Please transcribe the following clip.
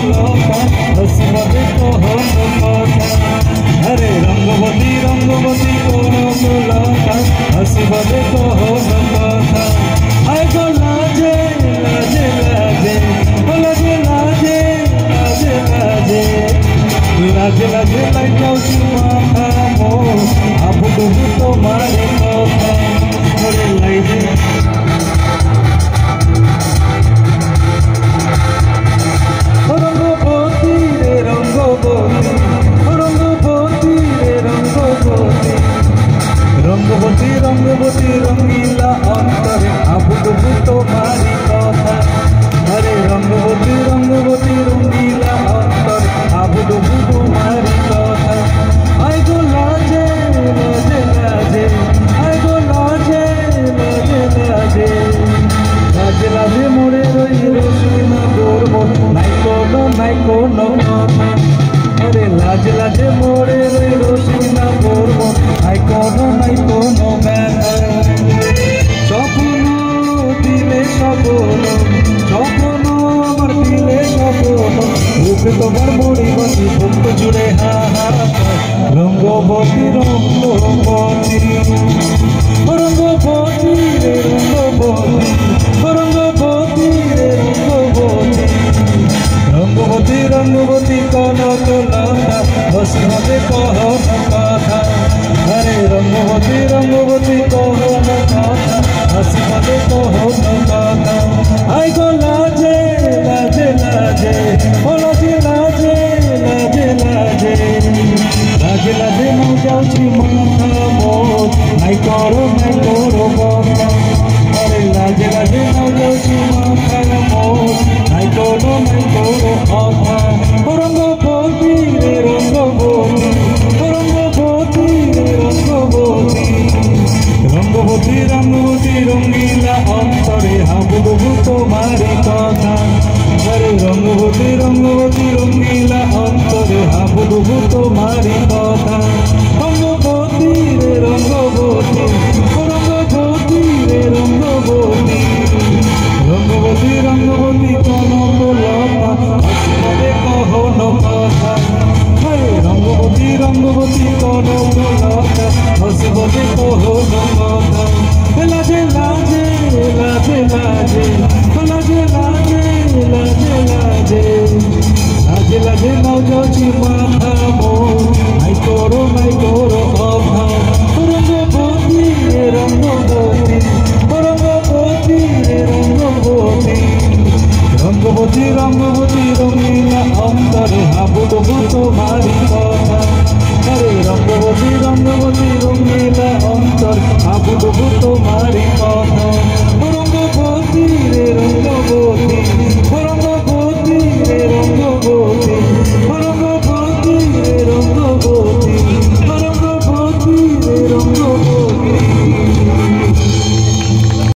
লতা হসি বলে কহন কথা আরে রঙ্গবতী রঙ্গবতী কনক লতা হসি বলে কহন কথা আয় গো লাজে লাজে লাজে লাজে লাজে লাজে লাজে লাজে লাজে লাইটাউছি মাথা মো আবু ডুবু তোমার কথা ওরে লাইজে রঙ্গবতী রে রঙ্গবতী রঙ্গবতী রে রঙ্গবতী রঙ্গবতী রঙ্গবতী রঙ্গিলা অন্তরে আবু ডুবু তোমারি কথা আরে রঙ্গবতী রঙ্গবতী রঙ্গিলা অন্তরে আবু ডুবু তোমারি কথা আয় গো লাজে লাজে লাজে আয় গো লাজে লাজে লাজে লাজে লাজে মোরে রই রসিনা গর্ব নাই কোনো কথা আরে লাজে লাজে মোরে রই রসিনা গর্ব নাই কোনো ব্যথা স্বপ্ন দিলে সপন স্বপ্ন আমার দিলে সপন রূপে তোমার মরিবতী ভক্ত জুড়ে রঙ্গবতী রঙ্গবতী রঙ্গবতী রে রঙ্গবতী রঙ্গবতী রে রঙ্গবতী রঙ্গবতী রঙ্গবতী কনক লতা হসি হবে কহন কথা আরে রঙ্গবতী রঙ্গবতী কহন কথা হসি হবে কহন কথা আই গো লাজে লাজে লাজে ও লাজে লাজে লাজে লাজে লাজে লাজে মো যাচ্ছি মাথা মোর নাই করো কথা আরে লাজে লাজে মো যাচ্ছি মাথা মোর নাই করো কথা রঙ্গবতী রে রঙ্গবতী রঙ্গবতী রে রঙ্গবতী রঙ্গবতী রঙ্গবতী রঙ্গিলা অন্তরে হাবু ডুবু তোমারি কথা আরে রঙ্গবতী রঙ্গবতী রঙ্গিলা অন্তরে হাবু ডুবু তোমারি কথা রঙ্গবতী রে রঙ্গবতী রঙ্গবতী রে রঙ্গবতী রঙ্গবতী রঙ্গবতী কনক লতা হসি কহন কথা আরে রঙ্গবতী রঙ্গবতী কনক লতা হসি কহন কথা লাজে লাজে লাজে লাজে লাজে লাজে লাজে লাজে লাজে লাজে নাও যাচ্ছি মাথা মোর নাই করো অভাব রঙ্গবতী রে রঙ্গবতী রঙ্গবতী রে রঙ্গবতী রঙ্গবতী রঙ্গবতী রঙ্গিলা অন্তরে হাবু ডুবু তোমারি কথা আরে রঙ্গবতী রঙ্গবতী রঙ্গিলা অন্তর হাবু ডুবু তোমারি কথা রঙ্গবতী রে রঙ্গবতী